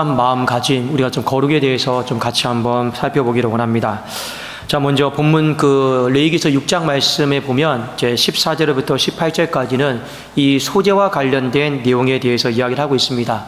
마음가짐, 우리가 좀 거룩에 대해서 좀 같이 한번 살펴보기를 원합니다. 자, 먼저 본문 레위기서 6장 말씀에 보면 이제 14절부터 18절까지는 이 소재와 관련된 내용에 대해서 이야기를 하고 있습니다.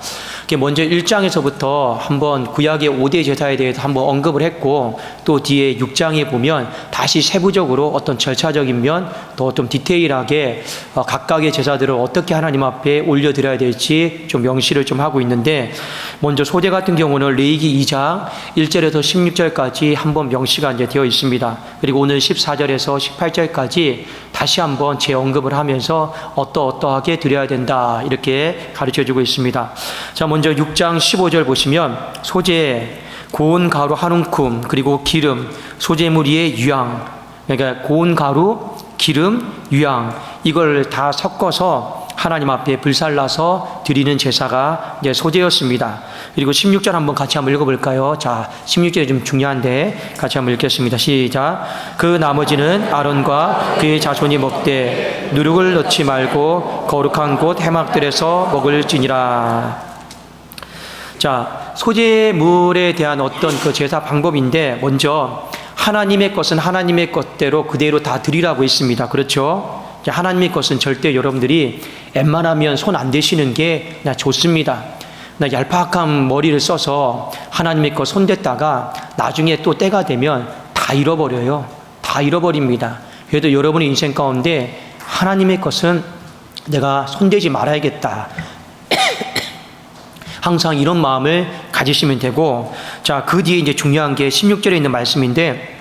먼저 1장에서부터 한번 구약의 5대 제사에 대해서 한번 언급을 했고, 또 뒤에 6장에 보면 다시 세부적으로 어떤 절차적인 면, 또 좀 디테일하게 각각의 제사들을 어떻게 하나님 앞에 올려드려야 될지 좀 명시를 좀 하고 있는데, 먼저 소재 같은 경우는 레위기 2장 1절에서 16절까지 한번 명시가 이제 되어 있습니다. 그리고 오늘 14절에서 18절까지 다시 한번 재언급을 하면서 어떠하게 드려야 된다, 이렇게 가르쳐주고 있습니다. 자, 먼저 6장 15절 보시면 소재, 고운 가루 한 움큼, 그리고 기름, 소재물 위에 유향, 그러니까 고운 가루, 기름, 유향, 이걸 다 섞어서 하나님 앞에 불살라서 드리는 제사가 이제 소재였습니다. 그리고 16절 같이 한번 읽어볼까요? 자, 16절이 좀 중요한데 같이 한번 읽겠습니다. 시작. 그 나머지는 아론과 그의 자손이 먹되 누룩을 넣지 말고 거룩한 곳 해막들에서 먹을지니라. 자, 소재물에 대한 어떤 그 제사 방법인데, 먼저 하나님의 것은 하나님의 것대로 그대로 다 드리라고 했습니다. 그렇죠? 하나님의 것은 절대 여러분들이 웬만하면 손 안 대시는 게 좋습니다. 얄팍한 머리를 써서 하나님의 것 손댔다가 나중에 또 때가 되면 다 잃어버려요. 다 잃어버립니다. 그래도 여러분의 인생 가운데 하나님의 것은 내가 손대지 말아야겠다, 항상 이런 마음을 가지시면 되고, 자, 그 뒤에 이제 중요한 게 16절에 있는 말씀인데,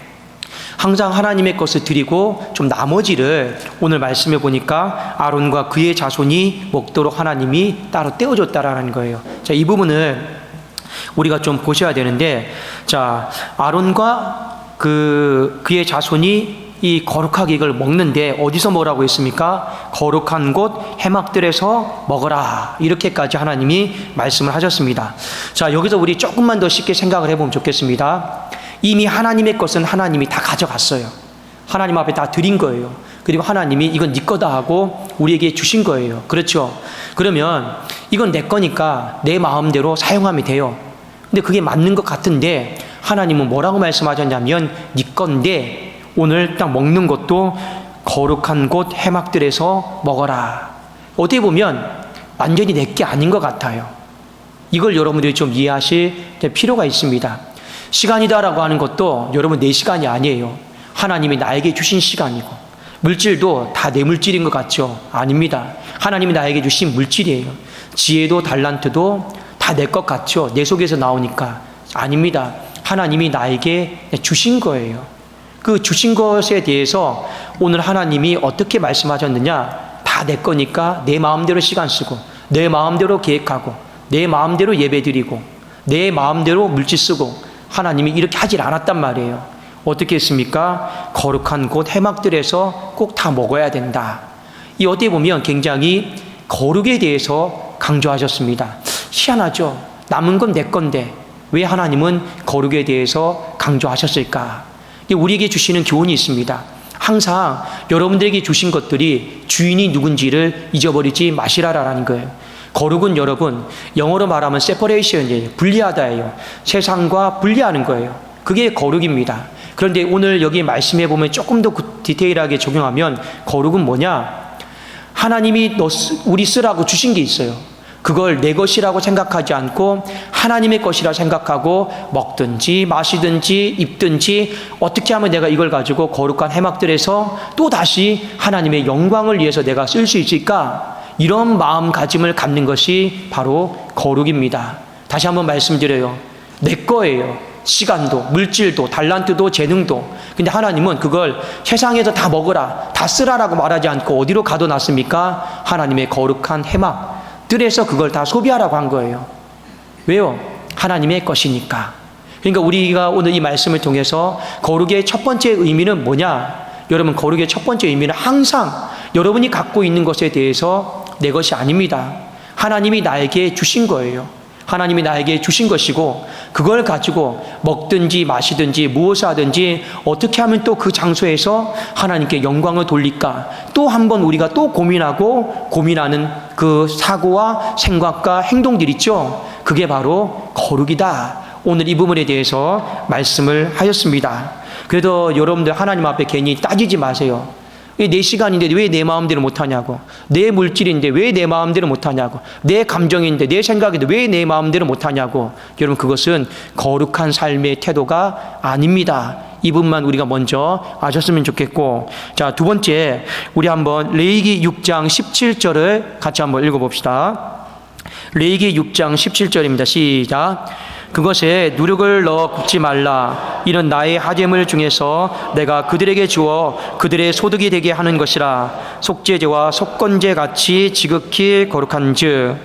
항상 하나님의 것을 드리고 좀 나머지를 오늘 말씀해 보니까 아론과 그의 자손이 먹도록 하나님이 따로 떼어줬다라는 거예요. 자, 이 부분을 우리가 좀 보셔야 되는데, 자, 아론과 그의 자손이 이 거룩하게 이걸 먹는데 어디서 먹으라고 했습니까? 거룩한 곳 해막들에서 먹어라, 이렇게까지 하나님이 말씀을 하셨습니다. 자, 여기서 우리 조금만 더 쉽게 생각을 해보면 좋겠습니다. 이미 하나님의 것은 하나님이 다 가져갔어요. 하나님 앞에 다 드린 거예요. 그리고 하나님이 이건 네 거다 하고 우리에게 주신 거예요. 그렇죠? 그러면 이건 내 거니까 내 마음대로 사용하면 돼요. 근데 그게 맞는 것 같은데 하나님은 뭐라고 말씀하셨냐면, 네 건데 오늘 딱 먹는 것도 거룩한 곳 해막들에서 먹어라. 어떻게 보면 완전히 내 게 아닌 것 같아요. 이걸 여러분들이 좀 이해하실 필요가 있습니다. 시간이다라고 하는 것도 여러분 내 시간이 아니에요. 하나님이 나에게 주신 시간이고, 물질도 다 내 물질인 것 같죠? 아닙니다. 하나님이 나에게 주신 물질이에요. 지혜도 달란트도 다 내 것 같죠? 내 속에서 나오니까. 아닙니다. 하나님이 나에게 주신 거예요. 그 주신 것에 대해서 오늘 하나님이 어떻게 말씀하셨느냐? 다 내 거니까 내 마음대로 시간 쓰고, 내 마음대로 계획하고, 내 마음대로 예배 드리고, 내 마음대로 물질 쓰고, 하나님이 이렇게 하질 않았단 말이에요. 어떻게 했습니까? 거룩한 곳 해막들에서 꼭 다 먹어야 된다. 이 어떻게 보면 굉장히 거룩에 대해서 강조하셨습니다. 희한하죠? 남은 건 내 건데 왜 하나님은 거룩에 대해서 강조하셨을까? 우리에게 주시는 교훈이 있습니다. 항상 여러분들에게 주신 것들이 주인이 누군지를 잊어버리지 마시라라는 거예요. 거룩은 여러분, 영어로 말하면 separation이에요. 분리하다예요. 세상과 분리하는 거예요. 그게 거룩입니다. 그런데 오늘 여기 말씀해 보면 조금 더 디테일하게 적용하면 거룩은 뭐냐? 하나님이 우리 쓰라고 주신 게 있어요. 그걸 내 것이라고 생각하지 않고 하나님의 것이라 생각하고 먹든지 마시든지 입든지 어떻게 하면 내가 이걸 가지고 거룩한 해막들에서 또 다시 하나님의 영광을 위해서 내가 쓸 수 있을까? 이런 마음가짐을 갖는 것이 바로 거룩입니다. 다시 한번 말씀드려요. 내 거예요. 시간도, 물질도, 달란트도, 재능도. 근데 하나님은 그걸 세상에서 다 먹으라, 다 쓰라라고 말하지 않고 어디로 가둬놨습니까? 하나님의 거룩한 해막들에서 그걸 다 소비하라고 한 거예요. 왜요? 하나님의 것이니까. 그러니까 우리가 오늘 이 말씀을 통해서 거룩의 첫 번째 의미는 뭐냐? 여러분, 거룩의 첫 번째 의미는 항상 여러분이 갖고 있는 것에 대해서 내 것이 아닙니다. 하나님이 나에게 주신 거예요. 하나님이 나에게 주신 것이고, 그걸 가지고 먹든지 마시든지 무엇을 하든지 어떻게 하면 또 그 장소에서 하나님께 영광을 돌릴까, 또 한 번 우리가 또 고민하는 그 사고와 생각과 행동들 있죠. 그게 바로 거룩이다. 오늘 이 부분에 대해서 말씀을 하셨습니다. 그래도 여러분들 하나님 앞에 괜히 따지지 마세요. 내 시간인데 왜 내 마음대로 못하냐고, 내 물질인데 왜 내 마음대로 못하냐고, 내 감정인데 내 생각인데 왜 내 마음대로 못하냐고. 여러분, 그것은 거룩한 삶의 태도가 아닙니다. 이 부분만 우리가 먼저 아셨으면 좋겠고, 자, 두 번째, 우리 한번 레위기 6장 17절을 같이 한번 읽어봅시다. 레위기 6장 17절입니다. 시작. 그것에 누룩을 넣어 굽지 말라. 이는 나의 하재물 중에서 내가 그들에게 주어 그들의 소득이 되게 하는 것이라. 속죄제와 속건제 같이 지극히 거룩한즉.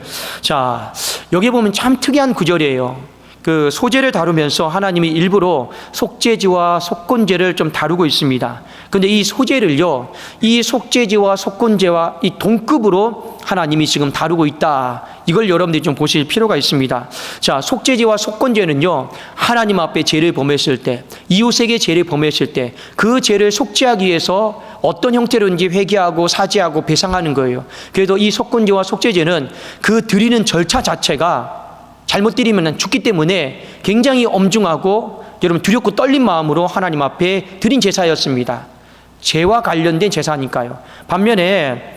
자, 여기 보면 참 특이한 구절이에요. 그 소제를 다루면서 하나님이 일부러 속죄제와 속건제를 좀 다루고 있습니다. 근데 이 소제를요, 이 속죄제와 속건제와 이 동급으로 하나님이 지금 다루고 있다. 이걸 여러분들이 좀 보실 필요가 있습니다. 자, 속죄제와 속건제는요, 하나님 앞에 죄를 범했을 때, 이웃에게 죄를 범했을 때 그 죄를 속죄하기 위해서 어떤 형태로든지 회개하고 사죄하고 배상하는 거예요. 그래도 이 속건제와 속죄제는 그 드리는 절차 자체가 잘못 드리면 죽기 때문에 굉장히 엄중하고 여러분 두렵고 떨린 마음으로 하나님 앞에 드린 제사였습니다. 죄와 관련된 제사니까요. 반면에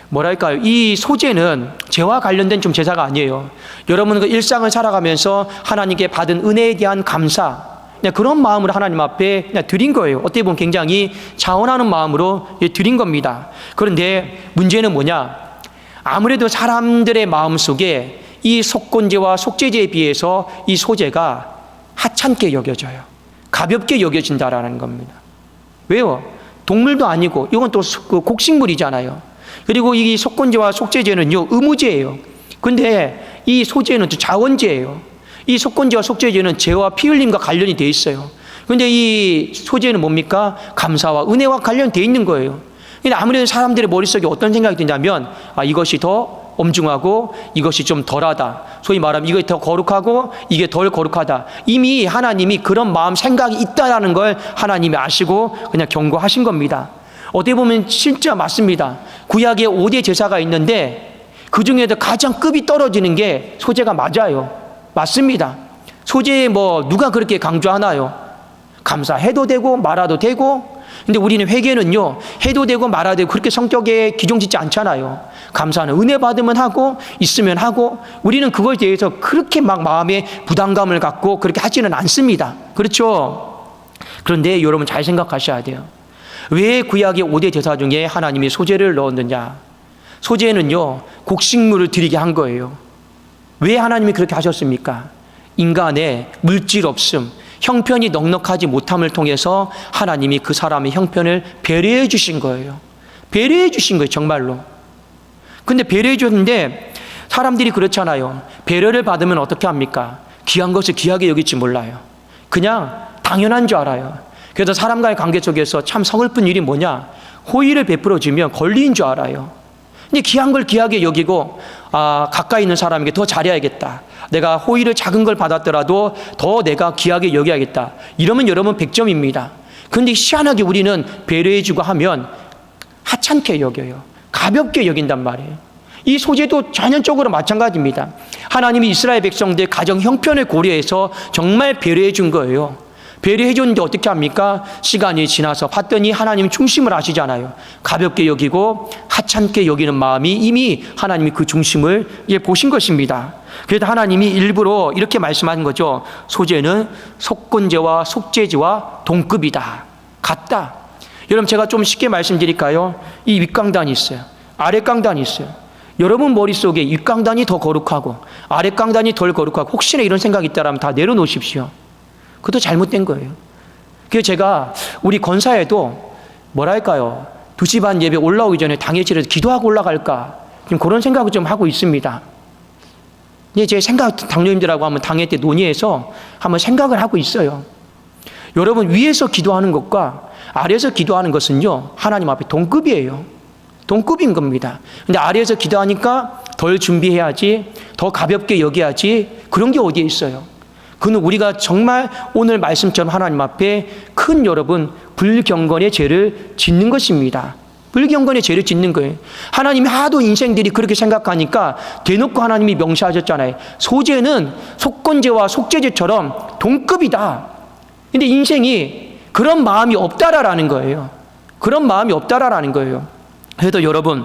뭐랄까요, 이 소제는 죄와 관련된 좀 제사가 아니에요. 여러분 그 일상을 살아가면서 하나님께 받은 은혜에 대한 감사, 그냥 그런 마음으로 하나님 앞에 그냥 드린 거예요. 어떻게 보면 굉장히 자원하는 마음으로 드린 겁니다. 그런데 문제는 뭐냐, 아무래도 사람들의 마음속에 이 속건제와 속죄제에 비해서 이 소제가 하찮게 여겨져요. 가볍게 여겨진다라는 겁니다. 왜요? 동물도 아니고 이건 또 곡식물이잖아요. 그리고 이 속건제와 속죄제는요, 의무제예요. 근데 이 소제는 또 자원제예요. 이 속건제와 속죄제는 죄와 피 흘림과 관련이 돼 있어요. 근데 이 소제는 뭡니까? 감사와 은혜와 관련돼 있는 거예요. 근데 아무래도 사람들의 머릿속에 어떤 생각이 드냐면, 이것이 더 엄중하고 이것이 좀 덜하다. 소위 말하면 이것이 더 거룩하고 이게 덜 거룩하다. 이미 하나님이 그런 마음 생각이 있다라는 걸 하나님이 아시고 그냥 경고하신 겁니다. 어떻게 보면 진짜 맞습니다. 구약에 5대 제사가 있는데 그 중에도 가장 급이 떨어지는 게 소제가 맞아요. 맞습니다. 소제에 누가 그렇게 강조하나요? 감사해도 되고 말아도 되고. 근데 우리는 회개는요, 해도 되고 말아도 되고 그렇게 성격에 기종짓지 않잖아요. 감사는 은혜 받으면 하고 있으면 하고, 우리는 그거에 대해서 그렇게 막 마음에 부담감을 갖고 그렇게 하지는 않습니다. 그렇죠? 그런데 여러분 잘 생각하셔야 돼요. 왜 구약의 5대 제사 중에 하나님이 소제를 넣었느냐? 소제는요, 곡식물을 드리게 한 거예요. 왜 하나님이 그렇게 하셨습니까? 인간의 물질 없음, 형편이 넉넉하지 못함을 통해서 하나님이 그 사람의 형편을 배려해 주신 거예요. 배려해 주신 거예요, 정말로. 근데 배려해 줬는데 사람들이 그렇잖아요. 배려를 받으면 어떻게 합니까? 귀한 것을 귀하게 여길지 몰라요. 그냥 당연한 줄 알아요. 그래서 사람과의 관계 속에서 참 서글픈 일이 뭐냐? 호의를 베풀어주면 권리인 줄 알아요. 근데 귀한 걸 귀하게 여기고, 가까이 있는 사람에게 더 잘해야겠다. 내가 호의를 작은 걸 받았더라도 더 내가 귀하게 여겨야겠다. 이러면 여러분 100점입니다. 그런데 희한하게 우리는 배려해주고 하면 하찮게 여겨요. 가볍게 여긴단 말이에요. 이 소제도 전형적으로 마찬가지입니다. 하나님이 이스라엘 백성들 가정 형편을 고려해서 정말 배려해 준 거예요. 배려해 줬는데 어떻게 합니까? 시간이 지나서 봤더니 하나님 중심을 아시잖아요. 가볍게 여기고 하찮게 여기는 마음이 이미 하나님이 그 중심을 보신 것입니다. 그래서 하나님이 일부러 이렇게 말씀하는 거죠. 소제는 속건제와 속죄제와 동급이다. 같다. 여러분 제가 좀 쉽게 말씀드릴까요? 이 윗강단이 있어요. 아랫강단이 있어요. 여러분 머릿속에 윗강단이 더 거룩하고 아랫강단이 덜 거룩하고 혹시나 이런 생각이 있다면 다 내려놓으십시오. 그것도 잘못된 거예요. 그래서 제가 우리 권사에도 뭐랄까요, 2시 반 예배 올라오기 전에 당일치에서 기도하고 올라갈까 지금 그런 생각을 좀 하고 있습니다. 제 생각 당뇨님들하고 한번 당회 때 논의해서 한번 생각을 하고 있어요. 여러분 위에서 기도하는 것과 아래에서 기도하는 것은요, 하나님 앞에 동급이에요. 동급인 겁니다. 근데 아래에서 기도하니까 덜 준비해야지, 더 가볍게 여겨야지, 그런 게 어디에 있어요? 그는 우리가 정말 오늘 말씀처럼 하나님 앞에 큰 여러분 불경건의 죄를 짓는 것입니다. 불경건의 죄를 짓는 거예요. 하나님이 하도 인생들이 그렇게 생각하니까 대놓고 하나님이 명시하셨잖아요. 소재는 속건죄와 속죄죄처럼 동급이다. 근데 인생이 그런 마음이 없다라는 거예요. 그런 마음이 없다라는 거예요. 그래도 여러분,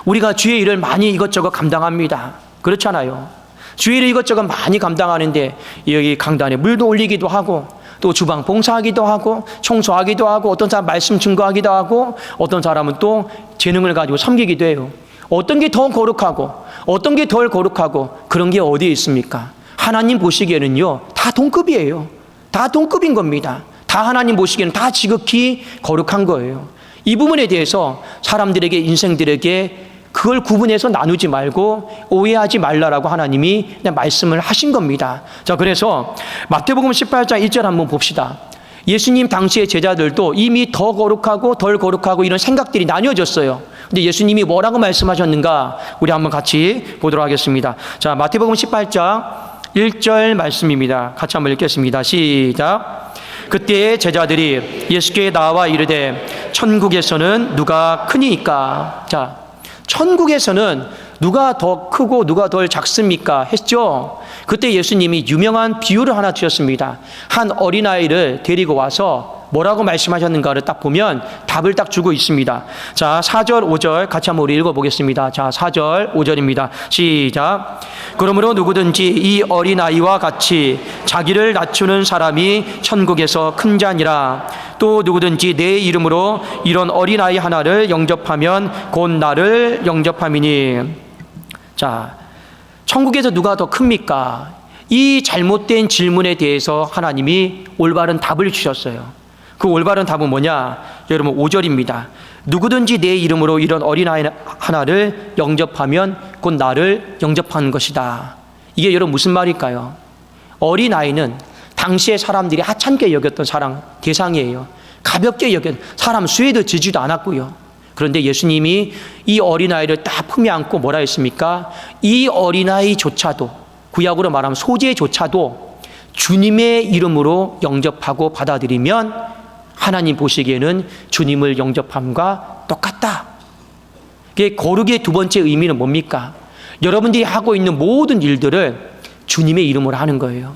우리가 주의 일을 많이 이것저것 감당합니다. 그렇잖아요. 주의 일을 이것저것 많이 감당하는데 여기 강단에 물도 올리기도 하고 또 주방 봉사하기도 하고 청소하기도 하고 어떤 사람 말씀 증거하기도 하고 어떤 사람은 또 재능을 가지고 섬기기도 해요. 어떤 게 더 거룩하고 어떤 게 덜 거룩하고 그런 게 어디에 있습니까? 하나님 보시기에는요 다 동급이에요. 다 동급인 겁니다. 다 하나님 보시기에는 다 지극히 거룩한 거예요. 이 부분에 대해서 사람들에게 인생들에게 그걸 구분해서 나누지 말고 오해하지 말라라고 하나님이 말씀을 하신 겁니다. 자, 그래서 마태복음 18장 1절 한번 봅시다. 예수님 당시의 제자들도 이미 더 거룩하고 덜 거룩하고 이런 생각들이 나뉘어졌어요. 근데 예수님이 뭐라고 말씀하셨는가? 우리 한번 같이 보도록 하겠습니다. 자, 마태복음 18장 1절 말씀입니다. 같이 한번 읽겠습니다. 시작. 그때 제자들이 예수께 나와 이르되 천국에서는 누가 크니이까? 자, 천국에서는 누가 더 크고 누가 덜 작습니까? 했죠. 그때 예수님이 유명한 비유를 하나 주셨습니다. 한 어린아이를 데리고 와서 뭐라고 말씀하셨는가를 딱 보면 답을 딱 주고 있습니다. 자, 4절 5절 같이 한번 우리 읽어보겠습니다. 자, 4절 5절입니다. 시작. 그러므로 누구든지 이 어린아이와 같이 자기를 낮추는 사람이 천국에서 큰 자니라. 또 누구든지 내 이름으로 이런 어린아이 하나를 영접하면 곧 나를 영접함이니. 자, 천국에서 누가 더 큽니까? 이 잘못된 질문에 대해서 하나님이 올바른 답을 주셨어요. 그 올바른 답은 뭐냐? 여러분 5절입니다. 누구든지 내 이름으로 이런 어린아이 하나를 영접하면 곧 나를 영접하는 것이다. 이게 여러분 무슨 말일까요? 어린아이는 당시의 사람들이 하찮게 여겼던 사랑 대상이에요. 가볍게 여겼던 사람 수에도 지지도 않았고요. 그런데 예수님이 이 어린아이를 딱 품에 안고 뭐라 했습니까? 이 어린아이조차도 구약으로 말하면 소재조차도 주님의 이름으로 영접하고 받아들이면 하나님 보시기에는 주님을 영접함과 똑같다. 거룩의 두 번째 의미는 뭡니까? 여러분들이 하고 있는 모든 일들을 주님의 이름으로 하는 거예요.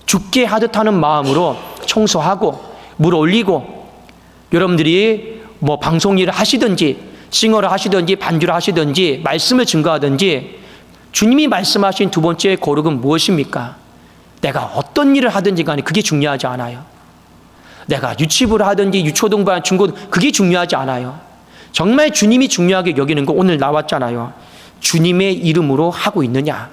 죽게 하듯 하는 마음으로 청소하고 물 올리고 여러분들이 뭐 방송 일을 하시든지 싱어를 하시든지 반주를 하시든지 말씀을 증거하든지 주님이 말씀하신 두 번째 거룩은 무엇입니까? 내가 어떤 일을 하든지 간에 그게 중요하지 않아요. 내가 유치부를 하든지 유초등반 중고 그게 중요하지 않아요. 정말 주님이 중요하게 여기는 거 오늘 나왔잖아요. 주님의 이름으로 하고 있느냐?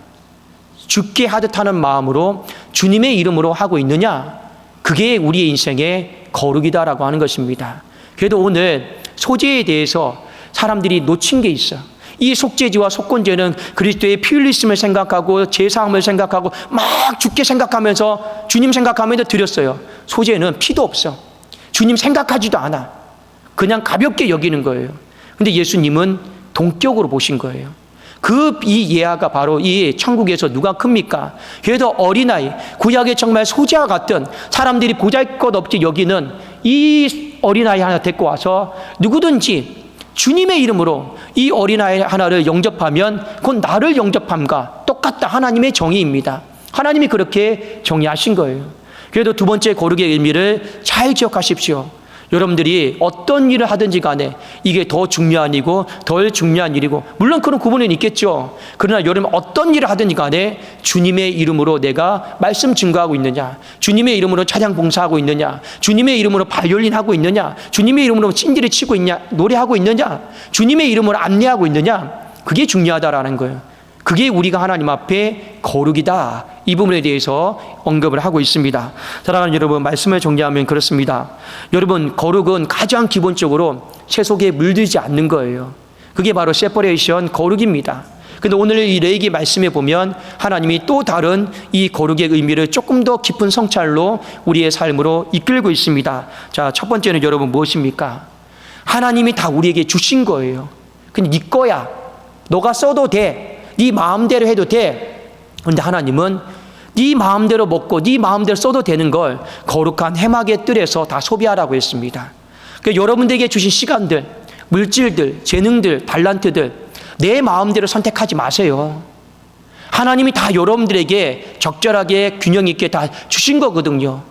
죽게 하듯 하는 마음으로 주님의 이름으로 하고 있느냐? 그게 우리의 인생의 거룩이다라고 하는 것입니다. 그래도 오늘 소재에 대해서 사람들이 놓친 게 있어. 이 속죄죄와 속건죄는 그리스도의 피 흘리심을 생각하고 제사함을 생각하고 막 죽게 생각하면서 주님 생각하면서 드렸어요. 소재는 피도 없어. 주님 생각하지도 않아. 그냥 가볍게 여기는 거예요. 근데 예수님은 동격으로 보신 거예요. 이 예화가 바로 이 천국에서 누가 큽니까? 그래도 어린아이, 구약의 정말 소재와 같은 사람들이 보잘것없이 여기는 이 어린아이 하나 데리고 와서 누구든지 주님의 이름으로 이 어린아이 하나를 영접하면 곧 나를 영접함과 똑같다. 하나님의 정의입니다. 하나님이 그렇게 정의하신 거예요. 그래도 두 번째 거룩의 의미를 잘 기억하십시오. 여러분들이 어떤 일을 하든지 간에 이게 더 중요한 일이고 덜 중요한 일이고 물론 그런 구분은 있겠죠. 그러나 여러분 어떤 일을 하든지 간에 주님의 이름으로 내가 말씀 증거하고 있느냐, 주님의 이름으로 찬양 봉사하고 있느냐, 주님의 이름으로 바이올린 하고 있느냐, 주님의 이름으로 찐디를 치고 있냐, 노래하고 있느냐, 주님의 이름으로 안내하고 있느냐, 그게 중요하다라는 거예요. 그게 우리가 하나님 앞에 거룩이다. 이 부분에 대해서 언급을 하고 있습니다. 사랑하는 여러분, 말씀을 정리하면 그렇습니다. 여러분, 거룩은 가장 기본적으로 채속에 물들지 않는 거예요. 그게 바로 세퍼레이션 거룩입니다. 근데 오늘 이 레위기 말씀에 보면 하나님이 또 다른 이 거룩의 의미를 조금 더 깊은 성찰로 우리의 삶으로 이끌고 있습니다. 자, 첫 번째는 여러분 무엇입니까? 하나님이 다 우리에게 주신 거예요. 근데 네 거야. 너가 써도 돼. 네 마음대로 해도 돼. 그런데 하나님은 네 마음대로 먹고 네 마음대로 써도 되는 걸 거룩한 해막의 뜰에서 다 소비하라고 했습니다. 그러니까 여러분들에게 주신 시간들, 물질들, 재능들, 달란트들 내 마음대로 선택하지 마세요. 하나님이 다 여러분들에게 적절하게 균형 있게 다 주신 거거든요.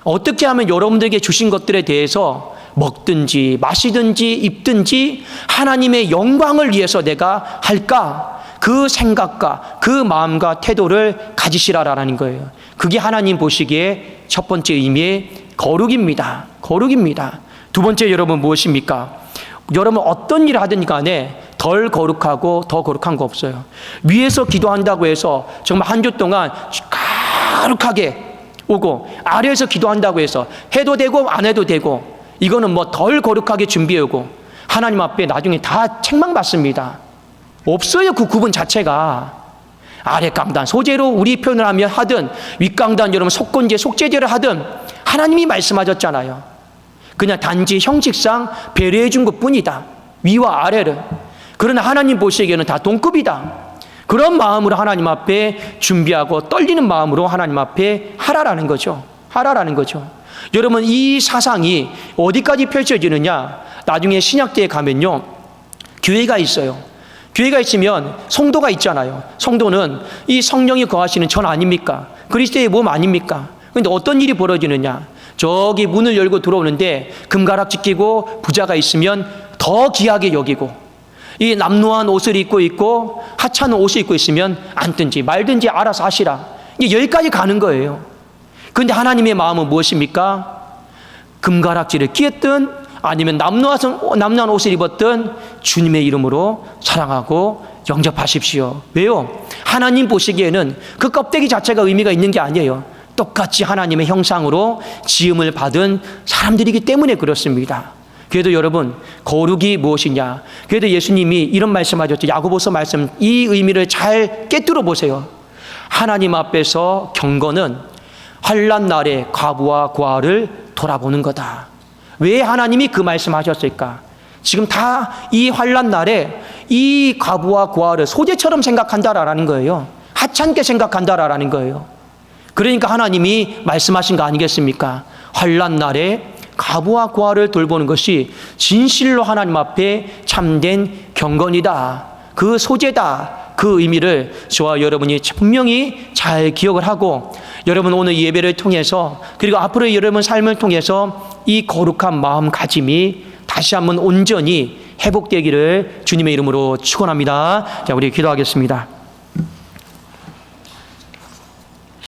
어떻게 하면 여러분들에게 주신 것들에 대해서 먹든지 마시든지 입든지 하나님의 영광을 위해서 내가 할까? 그 생각과 그 마음과 태도를 가지시라라는 거예요. 그게 하나님 보시기에 첫 번째 의미의 거룩입니다. 거룩입니다. 두 번째 여러분 무엇입니까? 여러분 어떤 일을 하든 간에 덜 거룩하고 더 거룩한 거 없어요. 위에서 기도한다고 해서 정말 한 주 동안 거룩하게 오고 아래에서 기도한다고 해서 해도 되고 안 해도 되고 이거는 뭐 덜 거룩하게 준비해 오고 하나님 앞에 나중에 다 책망받습니다. 없어요. 그 구분 자체가. 아래 강단 소재로 우리 표현을 하면 하든 윗강단 여러분 속건제 속죄제를 하든 하나님이 말씀하셨잖아요. 그냥 단지 형식상 배려해 준 것뿐이다. 위와 아래를. 그러나 하나님 보시기에는 다 동급이다. 그런 마음으로 하나님 앞에 준비하고 떨리는 마음으로 하나님 앞에 하라라는 거죠. 하라라는 거죠. 여러분 이 사상이 어디까지 펼쳐지느냐? 나중에 신약대에 가면요. 교회가 있어요. 교회가 있으면 성도가 있잖아요. 성도는 이 성령이 거하시는 전 아닙니까? 그리스도의 몸 아닙니까? 그런데 어떤 일이 벌어지느냐? 저기 문을 열고 들어오는데 금가락지 끼고 부자가 있으면 더 귀하게 여기고 이 남루한 옷을 입고 있고 하찮은 옷을 입고 있으면 앉든지 말든지 알아서 하시라. 이게 여기까지 가는 거예요. 그런데 하나님의 마음은 무엇입니까? 금가락지를 끼었든 아니면 남루한 옷을 입었든 주님의 이름으로 사랑하고 영접하십시오. 왜요? 하나님 보시기에는 그 껍데기 자체가 의미가 있는 게 아니에요. 똑같이 하나님의 형상으로 지음을 받은 사람들이기 때문에 그렇습니다. 그래도 여러분 거룩이 무엇이냐? 그래도 예수님이 이런 말씀하셨죠. 야고보서 말씀 이 의미를 잘 깨뜨려 보세요. 하나님 앞에서 경건은 환난 날에 과부와 고아를 돌아보는 거다. 왜 하나님이 그 말씀하셨을까? 지금 다 이 환난 날에 이 과부와 고아를 소재처럼 생각한다라는 거예요. 하찮게 생각한다라는 거예요. 그러니까 하나님이 말씀하신 거 아니겠습니까? 환난 날에 과부와 고아를 돌보는 것이 진실로 하나님 앞에 참된 경건이다. 그 소재다. 그 의미를 저와 여러분이 분명히 잘 기억을 하고 여러분 오늘 예배를 통해서 그리고 앞으로 여러분 삶을 통해서 이 거룩한 마음가짐이 다시 한번 온전히 회복되기를 주님의 이름으로 축원합니다. 자, 우리 기도하겠습니다.